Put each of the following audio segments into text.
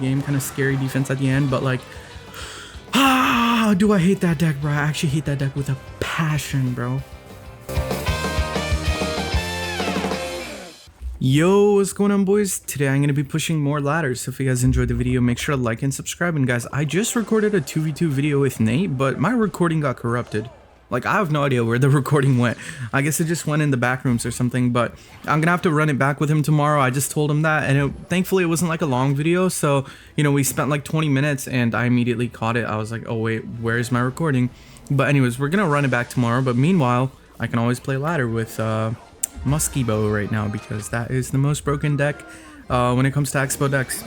game. Kind of scary defense at the end, but like, do I hate that deck, bro? I actually hate that deck with a passion, bro. Yo, what's going on, boys? Today I'm going to be pushing more ladders, so if you guys enjoyed the video, make sure to like and subscribe. And guys, I just recorded a 2v2 video with Nate, but my recording got corrupted. Like, I have no idea where the recording went. I guess it just went in the back rooms or something, but I'm going to have to run it back with him tomorrow. I just told him that, and thankfully it wasn't like a long video, so, you know, we spent like 20 minutes, and I immediately caught it. I was like, oh wait, where's my recording? But anyways, we're going to run it back tomorrow, but meanwhile, I can always play ladder with, Xbow right now, because that is the most broken deck when it comes to Xbow decks.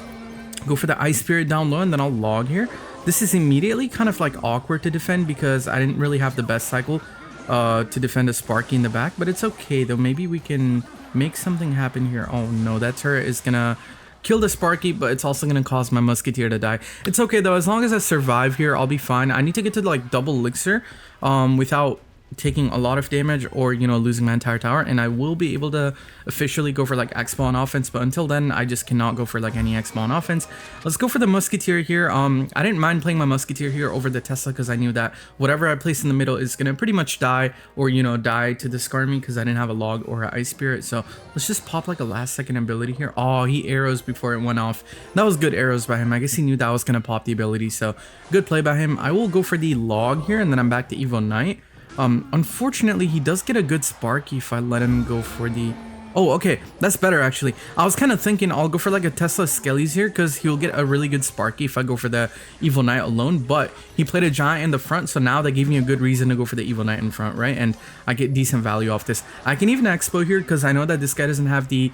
Go for the Ice Spirit down low, and then I'll log here. This is immediately kind of like awkward to defend because I didn't really have the best cycle to defend a Sparky in the back, but it's okay though. Maybe we can make something happen here. Oh no, that turret is gonna kill the Sparky, but it's also gonna cause my Musketeer to die. It's okay though, as long as I survive here, I'll be fine. I need to get to like double elixir without taking a lot of damage or, you know, losing my entire tower, and I will be able to officially go for like Xbow on offense, but until then I just cannot go for like any Xbow on offense. Let's go for the Musketeer here. I didn't mind playing my Musketeer here over the Tesla because I knew that whatever I place in the middle is gonna pretty much die, or, you know, die to discard me because I didn't have a log or an Ice Spirit. So let's just pop like a last second ability here. Oh, he arrows before it went off. That was good arrows by him. I guess he knew that I was gonna pop the ability, so good play by him. I will go for the log here, and then I'm back to Evo Knight. Unfortunately, he does get a good Sparky if I let him go for the... Oh, okay, that's better actually. I was kind of thinking I'll go for like a Tesla Skellies here because he'll get a really good Sparky if I go for the Evil Knight alone, but he played a Giant in the front, so now that gave me a good reason to go for the Evil Knight in front, right? And I get decent value off this. I can even Expo here because I know that this guy doesn't have the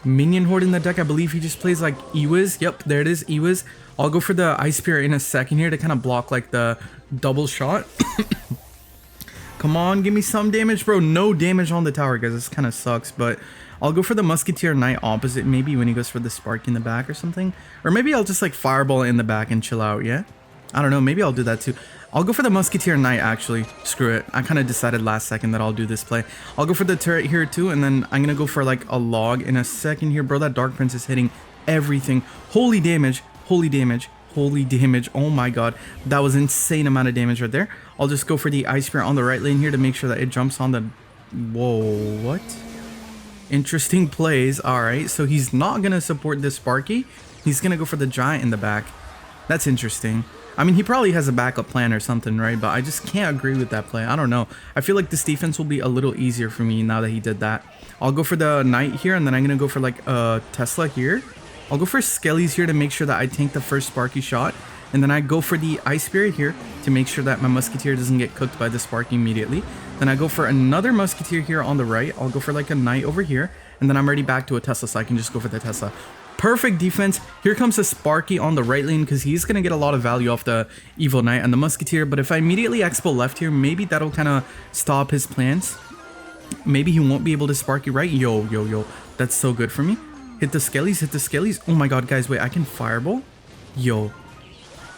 Minion Horde in the deck. I believe he just plays like Ewiz. Yep, there it is, Ewiz. I'll go for the Ice Spirit in a second here to kind of block like the double shot. Come on, give me some damage, bro. No damage on the tower, guys. This kind of sucks, but I'll go for the Musketeer Knight opposite, maybe when he goes for the Spark in the back or something. Or maybe I'll just like Fireball in the back and chill out, yeah? I don't know, maybe I'll do that too. I'll go for the Musketeer Knight, actually. Screw it. I kind of decided last second that I'll do this play. I'll go for the turret here too, and then I'm going to go for like a log in a second here. Bro, that Dark Prince is hitting everything. Holy damage. Holy damage. Holy damage. Oh my god, that was insane amount of damage right there. I'll just go for the Ice Spirit on the right lane here to make sure that it jumps on the... Whoa, what? Interesting plays. All right, so he's not gonna support this Sparky. He's gonna go for the Giant in the back. That's interesting. I mean, he probably has a backup plan or something, right? But I just can't agree with that play. I don't know. I feel like this defense will be a little easier for me now that he did that. I'll go for the Knight here, and then I'm gonna go for like a Tesla here. I'll go for Skellies here to make sure that I tank the first Sparky shot. And then I go for the Ice Spirit here to make sure that my Musketeer doesn't get cooked by the Sparky immediately. Then I go for another Musketeer here on the right. I'll go for like a Knight over here. And then I'm already back to a Tesla, so I can just go for the Tesla. Perfect defense. Here comes the Sparky on the right lane because he's going to get a lot of value off the Evil Knight and the Musketeer. But if I immediately Expo left here, maybe that'll kind of stop his plans. Maybe he won't be able to Sparky right. Yo. That's so good for me. Hit the Skellies, hit the Skellies. Oh my god, guys, wait, I can Fireball? Yo.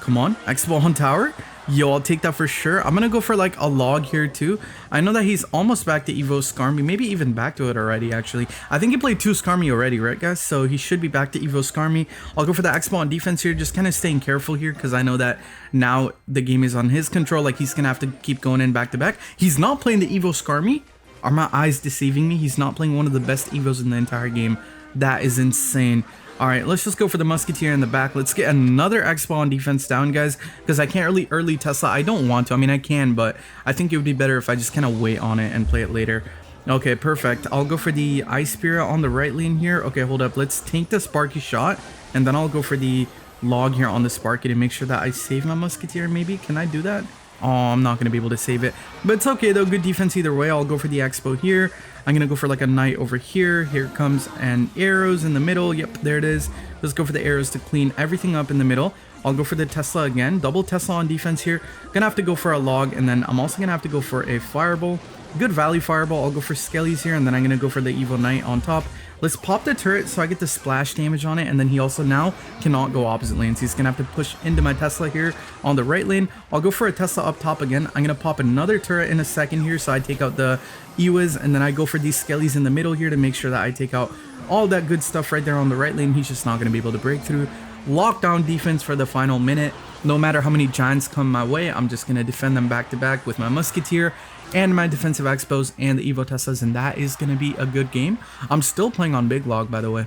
Come on, Xbow on tower. Yo, I'll take that for sure. I'm gonna go for like a log here too. I know that he's almost back to Evo Skarmy, maybe even back to it already actually. I think he played 2 Skarmy already, right guys? So he should be back to Evo Skarmy. I'll go for the Xbow on defense here, just kind of staying careful here because I know that now the game is on his control. Like, he's gonna have to keep going in back to back. He's not playing the Evo Skarmy. Are my eyes deceiving me? He's not playing one of the best Evos in the entire game. That is insane. All right, let's just go for the Musketeer in the back. Let's get another Xbow on defense down, guys, because I can't really early Tesla. I don't want to. I mean, I can, but I think it would be better if I just kind of wait on it and play it later. Okay, perfect. I'll go for the Ice Spirit on the right lane here. Okay, hold up. Let's tank the Sparky shot, and then I'll go for the log here on the Sparky to make sure that I save my Musketeer, maybe. Can I do that? Oh, I'm not going to be able to save it. But it's okay, though. Good defense either way. I'll go for the Xbow here. I'm going to go for like a Knight over here. Here comes an arrows in the middle. Yep, there it is. Let's go for the arrows to clean everything up in the middle. I'll go for the Tesla again. Double Tesla on defense here. Gonna have to go for a log, and then I'm also going to have to go for a Fireball. Good value Fireball. I'll go for Skellies here, and then I'm going to go for the Evil Knight on top. Let's pop the turret so I get the splash damage on it, and then he also now cannot go opposite lanes. He's gonna have to push into my Tesla here on the right lane. I'll go for a Tesla up top again. I'm gonna pop another turret in a second here, so I take out the Ewiz, and then I go for these Skellies in the middle here to make sure that I take out all that good stuff right there on the right lane. He's just not gonna be able to break through. lockdown defense for the final minute. No matter how many giants come my way, I'm just going to defend them back to back with my musketeer and my defensive Xbows and the Evo Teslas, and that is going to be a good game. I'm still playing on big log, by the way.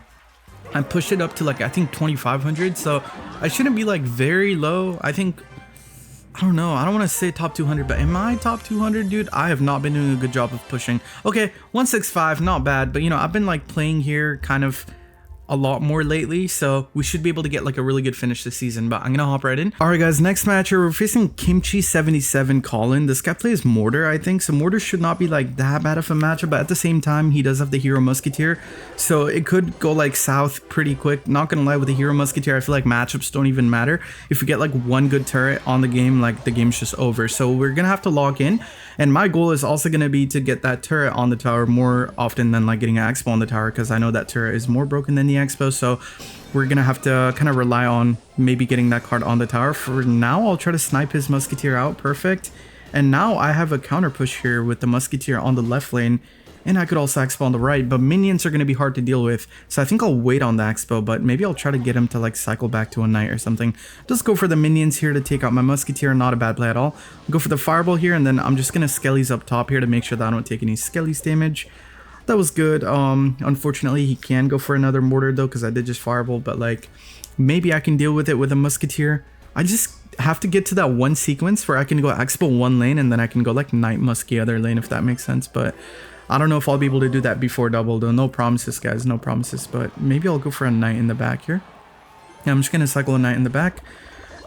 I pushed it up to like, I think 2,500, so I shouldn't be like very low. I think, I don't know, I don't want to say top 200, but am I top 200, dude? I have not been doing a good job of pushing. Okay, 165, not bad, but you know, I've been like playing here kind of a lot more lately, so we should be able to get like a really good finish this season. But I'm gonna hop right in. All right guys, next match here, we're facing Kimchi77 Colin. This guy plays Mortar, I think, so Mortar should not be like that bad of a matchup, but at the same time he does have the Hero Musketeer, so it could go like south pretty quick. Not gonna lie, with the Hero Musketeer I feel like matchups don't even matter. If we get like one good turret on the game, like the game's just over. So we're gonna have to lock in, and my goal is also gonna be to get that turret on the tower more often than like getting an Xbow on the tower, because I know that turret is more broken than the Xbow, so we're gonna have to kind of rely on maybe getting that card on the tower. For now, I'll try to snipe his Musketeer out. Perfect. And now I have a counter push here with the Musketeer on the left lane, and I could also Xbow on the right, but minions are going to be hard to deal with, so I think I'll wait on the Xbow, but maybe I'll try to get him to like cycle back to a knight or something. Just go for the minions here to take out my Musketeer. Not a bad play at all. Go for the fireball here, and then I'm just going to Skellies up top here to make sure that I don't take any Skellies damage. That was good. Unfortunately, he can go for another mortar though, because I did just fireball, but like maybe I can deal with it with a Musketeer. I just have to get to that one sequence where I can go Xbow one lane and then I can go like Knight Muskie other lane, if that makes sense. But I don't know if I'll be able to do that before double though. No promises, guys, no promises, but maybe I'll go for a Knight in the back here. Yeah, I'm just gonna cycle a Knight in the back.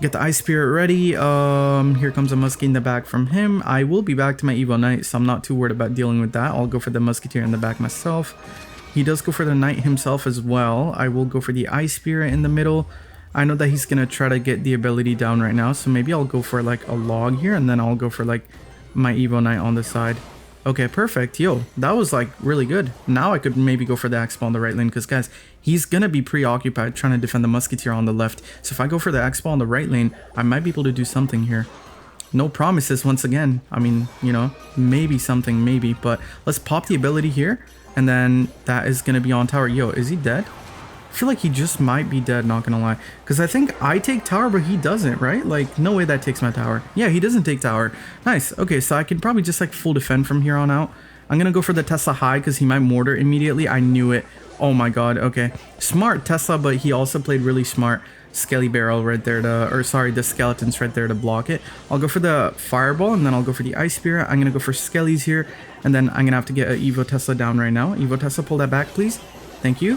Get the Ice Spirit ready. Here comes a Muskie in the back from him. I will be back to my Evo Knight, so I'm not too worried about dealing with that. I'll go for the Musketeer in the back myself. He does go for the Knight himself as well. I will go for the Ice Spirit in the middle. I know that he's gonna try to get the ability down right now, so maybe I'll go for like a log here, and then I'll go for like my Evo Knight on the side. Okay, perfect. Yo, that was like really good. Now I could maybe go for the Xbow on the right lane, because guys, he's gonna be preoccupied trying to defend the Musketeer on the left. So if I go for the Xbow on the right lane, I might be able to do something here. No promises once again. I mean, you know, maybe something, maybe. But let's pop the ability here, and then that is gonna be on tower. Yo, is he dead? I feel like he just might be dead, not gonna lie, because I think I take tower but he doesn't, right? Like, no way that takes my tower. Yeah, he doesn't take tower. Nice. Okay, so I can probably just like full defend from here on out. I'm gonna go for the Tesla high because he might mortar immediately. I knew it. Oh my god. Okay, smart Tesla, but he also played really smart. Skelly barrel right there to, or sorry, the skeletons right there to block it. I'll go for the fireball, and then I'll go for the Ice Spirit. I'm gonna go for Skellies here, and then I'm gonna have to get an Evo Tesla down right now. Evo Tesla, pull that back please. Thank you.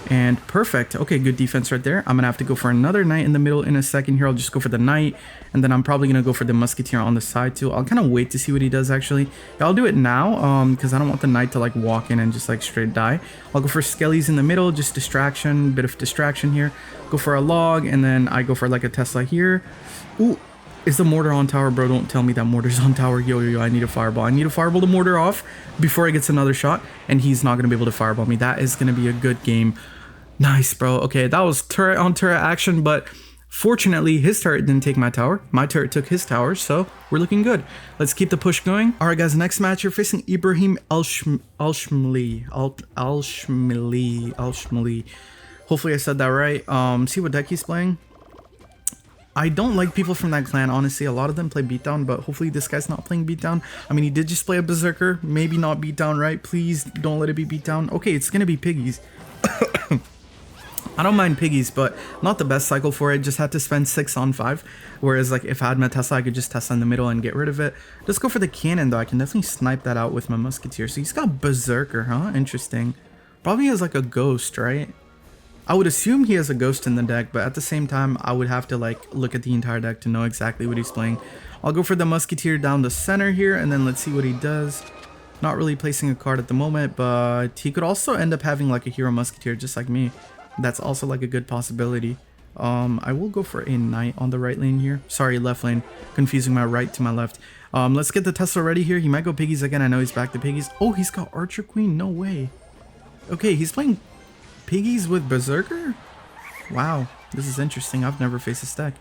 And perfect. Okay, good defense right there. I'm gonna have to go for another Knight in the middle in a second here. I'll just go for the Knight, and then I'm probably gonna go for the Musketeer on the side too. I'll kind of wait to see what he does actually. Yeah, I'll do it now because I don't want the Knight to like walk in and just like straight die. I'll go for Skellies in the middle, just distraction, bit of distraction here. Go for a log, and then I go for like a Tesla here. Ooh, is the mortar on tower, bro? Don't tell me that mortar's on tower. Yo, I need a fireball. I need to fireball the mortar off before he gets another shot, and he's not gonna be able to fireball me. That is gonna be a good game. Nice, bro. Okay, that was turret on turret action, but fortunately his turret didn't take my tower. My turret took his tower, so we're looking good. Let's keep the push going. All right, guys, next match, you're facing Ibrahim Alshmili. Hopefully I said that right. See what deck he's playing. I don't like people from that clan, honestly. A lot of them play beatdown, but hopefully this guy's not playing beatdown. I mean, he did just play a berserker. Maybe not beatdown, right? Please don't let it be beatdown. Okay, it's gonna be Piggies. I don't mind Piggies, but not the best cycle for it. Just had to spend 6 on 5. Whereas like if I had my Tesla, I could just Tesla in the middle and get rid of it. Let's go for the cannon though. I can definitely snipe that out with my Musketeer. So he's got Berserker, huh? Interesting. Probably has like a ghost, right? I would assume he has a ghost in the deck, but at the same time, I would have to like look at the entire deck to know exactly what he's playing. I'll go for the Musketeer down the center here, and then let's see what he does. Not really placing a card at the moment, but he could also end up having like a Hero Musketeer just like me. That's also like a good possibility. I will go for a Knight on the right lane here. Sorry, left lane. Confusing my right to my left. Let's get the Tesla ready here. He might go Piggies again. I know he's back to Piggies. Oh, he's got Archer Queen. No way. Okay, he's playing Piggies with Berserker? Wow, this is interesting. I've never faced this deck.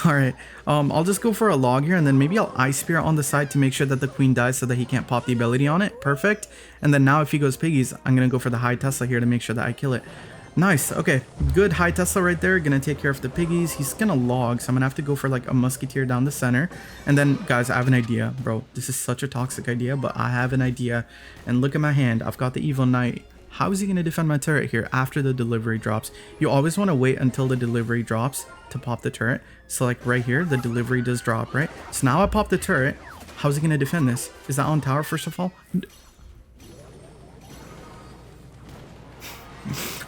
Alright, I'll just go for a log here, and then maybe I'll Ice Spirit on the side to make sure that the queen dies so that he can't pop the ability on it. Perfect. And then now if he goes Piggies, I'm going to go for the high Tesla here to make sure that I kill it. Nice. Okay, good high Tesla right there. Gonna take care of the piggies. He's gonna log, so I'm gonna have to go for like a musketeer down the center. And then, guys, I have an idea, bro. This is such a toxic idea, but I have an idea. And look at my hand. I've got the evil knight. How is he gonna defend my turret here after the delivery drops? You always want to wait until the delivery drops to pop the turret. So like right here, the delivery does drop, right? So now I pop the turret. How's he gonna defend this? Is that on tower first of all?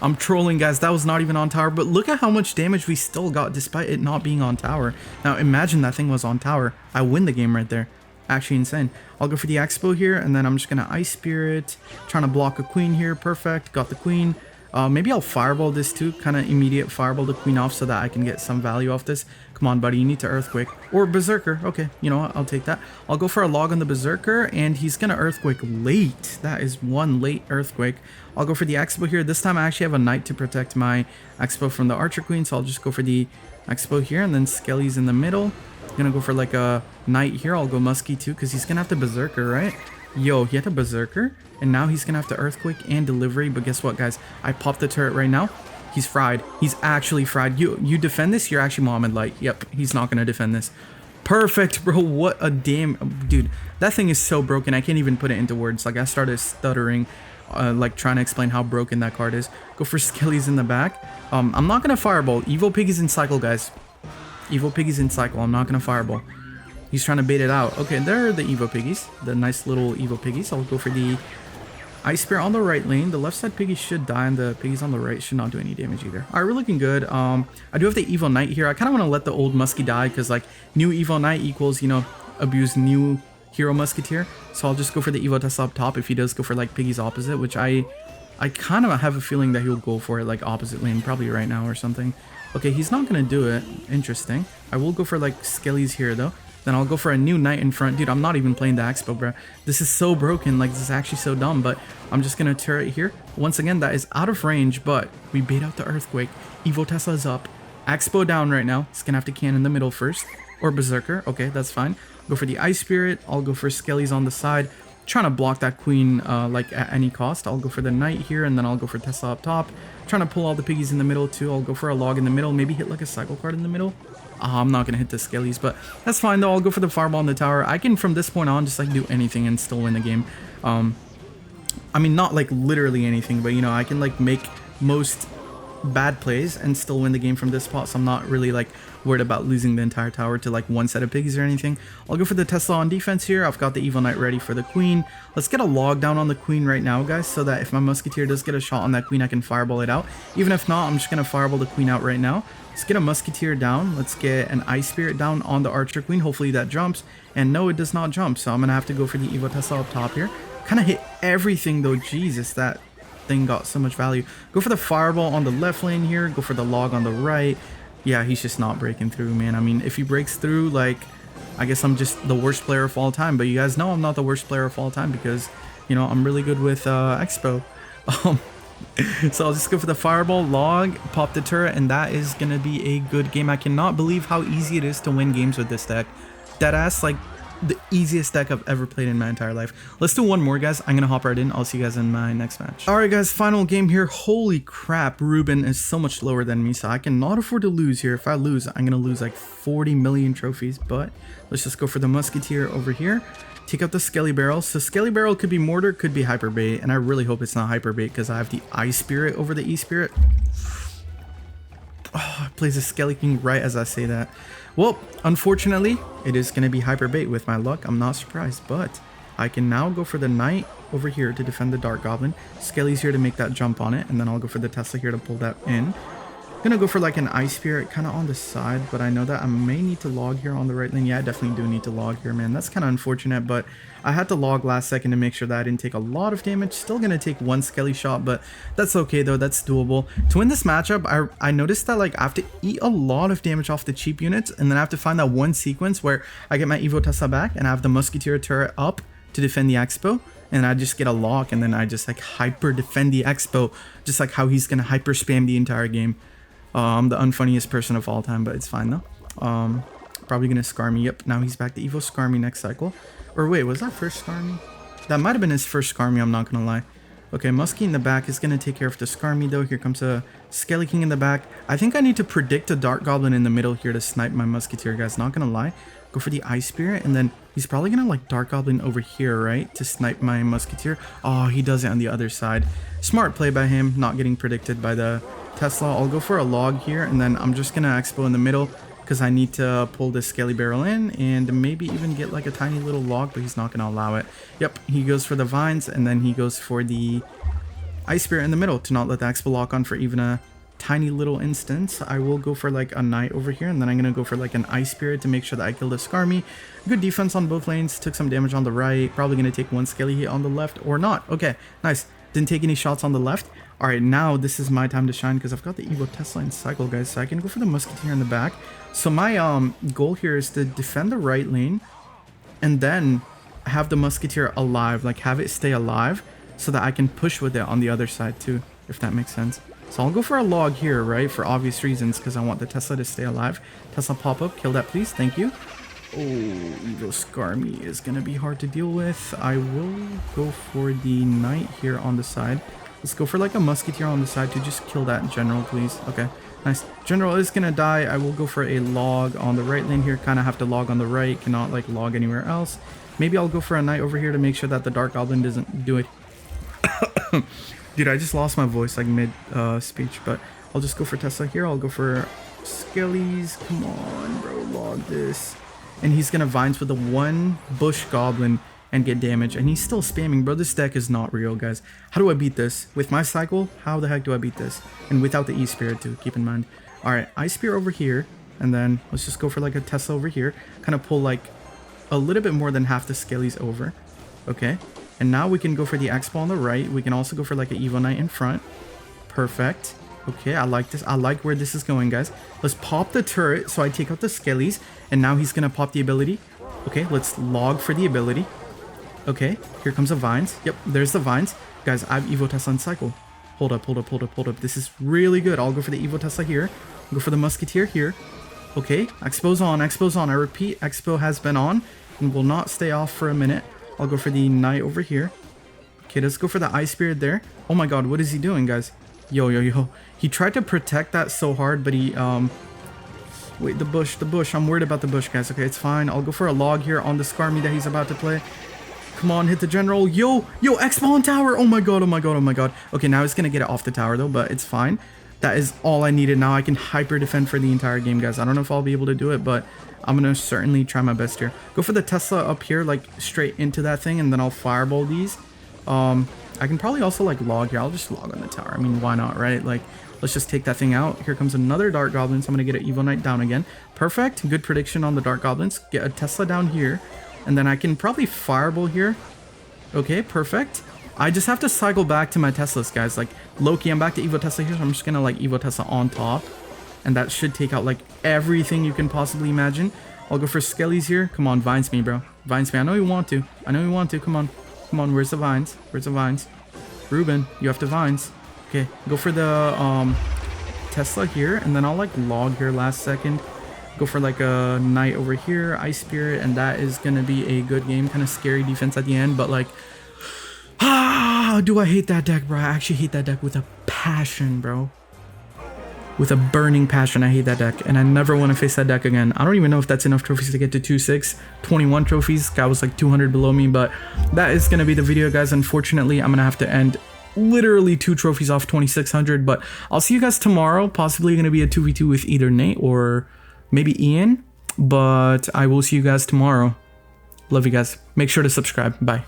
I'm trolling, guys. That was not even on tower, but look at how much damage we still got despite it not being on tower. Now imagine that thing was on tower. I win the game right there. Actually insane. I'll go for the Xbow here, and then I'm just gonna Ice Spirit, trying to block a queen here. Perfect. Got the queen. Maybe I'll fireball this too, kind of immediate fireball the queen off so that I can get some value off this. Come on, buddy, you need to Earthquake. Or Berserker. Okay, you know what? I'll take that. I'll go for a log on the Berserker, and he's going to Earthquake late. That is one late Earthquake. I'll go for the Xbow here. This time I actually have a Knight to protect my Xbow from the Archer Queen, so I'll just go for the Xbow here, and then Skelly's in the middle. I'm going to go for like a Knight here. I'll go Musky too, because he's going to have to Berserker, right? Yo, he had a Berserker, and now he's gonna have to Earthquake and Delivery. But guess what, guys? I popped the turret right now. He's fried. He's actually fried. You defend this, you're actually Muhammad Light. Yep, he's not gonna defend this. Perfect, bro. What a damn... Dude, that thing is so broken. I can't even put it into words. Like, I started stuttering, like, trying to explain how broken that card is. Go for Skelly's in the back. I'm not gonna Fireball. Evil Piggies in cycle, guys. Evil Piggies in cycle. I'm not gonna Fireball. He's trying to bait it out. Okay, there are the Evo Piggies. The nice little Evo Piggies. I'll go for the Ice Spear on the right lane. The left side Piggies should die, and the Piggies on the right should not do any damage either. Alright, we're looking good. I do have the Evil Knight here. I kind of want to let the old Muskie die, because, like, new Evil Knight equals, you know, abuse new Hero Musketeer. So I'll just go for the Evo Tesla up top if he does go for, like, Piggies opposite, which I kind of have a feeling that he'll go for it, like, opposite lane, probably right now or something. Okay, he's not going to do it. Interesting. I will go for, like, Skelly's here, though. Then I'll go for a new Knight in front. Dude, I'm not even playing the Xbow, bro. This is so broken. Like, this is actually so dumb, but I'm just going to turret here. Once again, that is out of range, but we bait out the Earthquake. Evo Tesla is up. Xbow down right now. It's going to have to can in the middle first. Or Berserker. Okay, that's fine. Go for the Ice Spirit. I'll go for Skelly's on the side. Trying to block that queen, like, at any cost. I'll go for the Knight here, and then I'll go for Tesla up top. Trying to pull all the Piggies in the middle, too. I'll go for a log in the middle. Maybe hit, like, a cycle card in the middle. I'm not gonna hit the Skellies, but that's fine though. I'll go for the Fireball in the tower. I can, from this point on, just like do anything and still win the game. I mean, not like literally anything, but you know, I can like make most bad plays and still win the game from this spot, so I'm not really like worried about losing the entire tower to like one set of Piggies or anything. I'll go for the Tesla on defense here. I've got the Evil Knight ready for the Queen. Let's get a log down on the Queen right now, guys, so that if my Musketeer does get a shot on that Queen, I can Fireball it out. Even if not, I'm just gonna Fireball the Queen out right now. Let's get a Musketeer down. Let's get an Ice Spirit down on the Archer Queen. Hopefully that jumps. And no, it does not jump, so I'm gonna have to go for the Evo Tesla up top here. Kind of hit everything though. Jesus, that thing got so much value. Go for the Fireball on the left lane here. Go for the log on the right. Yeah, he's just not breaking through, man. I mean, if he breaks through, like, I guess I'm just the worst player of all time. But you guys know I'm not the worst player of all time because, you know, I'm really good with Xbow. So I'll just go for the Fireball, log, pop the turret, and that is going to be a good game. I cannot believe how easy it is to win games with this deck. Deadass, like, the easiest deck I've ever played in my entire life. Let's do one more, guys. I'm gonna hop right in. I'll see you guys in my next match. All right, guys, final game here. Holy crap, Ruben is so much lower than me, so I cannot afford to lose here. If I lose, I'm gonna lose like 40 million trophies, but let's just go for the Musketeer over here. Take out the Skelly Barrel. So Skelly Barrel could be Mortar, could be Hyper Bait, and I really hope it's not Hyper Bait because I have the Ice Spirit over the E Spirit. Oh, it plays a Skelly King right as I say that. Well, unfortunately, it is going to be Hyper Bait with my luck. I'm not surprised, but I can now go for the Knight over here to defend the Dark Goblin. Skelly's here to make that jump on it, and then I'll go for the Tesla here to pull that in. I'm gonna go for like an Ice Spirit kind of on the side, but I know that I may need to log here on the right lane. Yeah, I definitely do need to log here, man. That's kind of unfortunate, but I had to log last second to make sure that I didn't take a lot of damage. Still gonna take one Skelly shot, but that's okay though. That's doable. To win this matchup, I noticed that like I have to eat a lot of damage off the cheap units, and then I have to find that one sequence where I get my Evo Tesla back and I have the Musketeer turret up to defend the Xbow, and I just get a lock, and then I just like hyper defend the Xbow, just like how he's gonna hyper spam the entire game. I'm the unfunniest person of all time, but it's fine though. Probably gonna scar me. Yep, now he's back to Evo scar me next cycle. Or wait, was that first scar me? That might have been his first scar me, I'm not gonna lie. Okay, Muskie in the back is going to take care of the Skarmy though. Here comes a Skelly King in the back. I think I need to predict a Dark Goblin in the middle here to snipe my Musketeer, guys. Not going to lie. Go for the Ice Spirit, and then he's probably going to like Dark Goblin over here, right? To snipe my Musketeer. Oh, he does it on the other side. Smart play by him, not getting predicted by the Tesla. I'll go for a log here, and then I'm just going to Expo in the middle because I need to pull this Skelly Barrel in and maybe even get like a tiny little log, but he's not going to allow it. Yep, he goes for the Vines, and then he goes for the Ice Spirit in the middle to not let the Expo lock on for even a tiny little instance. I will go for like a Knight over here, and then I'm going to go for like an Ice Spirit to make sure that I kill the Skarmy. Good defense on both lanes, took some damage on the right, probably going to take one Skelly hit on the left or not. Okay, nice. Didn't take any shots on the left. All right, now this is my time to shine because I've got the Evo Tesla in cycle, guys, so I can go for the Musketeer in the back. So my goal here is to defend the right lane and then have the Musketeer alive, like have it stay alive so that I can push with it on the other side too, if that makes sense. So I'll go for a log here, right, for obvious reasons, because I want the Tesla to stay alive. Tesla pop up, kill that please, thank you. Oh, Evo Skarmy is going to be hard to deal with. I will go for the Knight here on the side. Let's go for like a Musketeer on the side to just kill that General, please. Okay, nice. General is going to die. I will go for a log on the right lane here. Kind of have to log on the right, cannot like log anywhere else. Maybe I'll go for a Knight over here to make sure that the Dark Goblin doesn't do it. Dude, I just lost my voice like mid speech, but I'll just go for Tesla here. I'll go for Skellies. Come on, bro, log this. And he's going to Vines with the one Bush Goblin and get damage, and he's still spamming, bro. This deck is not real, guys. How do I beat this? With my cycle, how the heck do I beat this? And without the E-Spirit too, keep in mind. All right, Ice Spear over here, and then let's just go for like a Tesla over here. Kind of pull like a little bit more than half the Skellies over. Okay, and now we can go for the Xbow on the right. We can also go for like an Evo Knight in front. Perfect. Okay, I like this. I like where this is going, guys. Let's pop the turret so I take out the Skellies, and now he's gonna pop the ability. Okay, let's log for the ability. Okay, here comes the Vines. Yep, there's the Vines. Guys, I have Evo Tesla in cycle. Hold up, hold up, hold up, hold up. This is really good. I'll go for the Evo Tesla here. Go for the Musketeer here. Okay, Expo's on, Expo's on. I repeat, Expo has been on and will not stay off for a minute. I'll go for the Knight over here. Okay, let's go for the Ice Spirit there. Oh my god, what is he doing, guys? Yo, yo, yo. He tried to protect that so hard, but he, wait, the bush. I'm worried about the bush, guys. Okay, it's fine. I'll go for a log here on the Skarmy that he's about to play. Come on, hit the General. Yo, Expo on tower. Oh my god, oh my god, oh my god. Okay, now he's gonna get it off the tower though, but it's fine. That is all I needed. Now I can hyper defend for the entire game, guys. I don't know if I'll be able to do it, but I'm gonna certainly try my best here. Go for the Tesla up here, like straight into that thing, and then I'll fireball these. I can probably also like log here. I'll just log on the tower. I mean, why not, right? Like, let's just take that thing out. Here comes another Dark Goblin, so I'm gonna get an Evo Knight down again. Perfect. Good prediction on the Dark Goblins. Get a Tesla down here. And then I can probably fireball here. Okay, perfect. I just have to cycle back to my Teslas, guys. Like, low-key, I'm back to Evo Tesla here, so I'm just gonna, like, Evo Tesla on top. And that should take out, like, everything you can possibly imagine. I'll go for Skellies here. Come on, Vines me, bro. Vines me. I know you want to. I know you want to. Come on. Come on, where's the Vines? Where's the Vines? Ruben, you have to Vines. Okay, go for the, Tesla here. And then I'll, like, log here last second. Go for like a Knight over here, Ice Spirit, and that is gonna be a good game. Kind of scary defense at the end, but like, do I hate that deck, bro? I actually hate that deck with a passion, bro. With a burning passion, I hate that deck, and I never want to face that deck again. I don't even know if that's enough trophies to get to 2-6, 21 trophies. Guy was like 200 below me, but that is gonna be the video, guys. Unfortunately, I'm gonna have to end literally 2 trophies off 2600, but I'll see you guys tomorrow. Possibly gonna be a 2v2 with either Nate or maybe Ian, but I will see you guys tomorrow. Love you guys. Make sure to subscribe. Bye.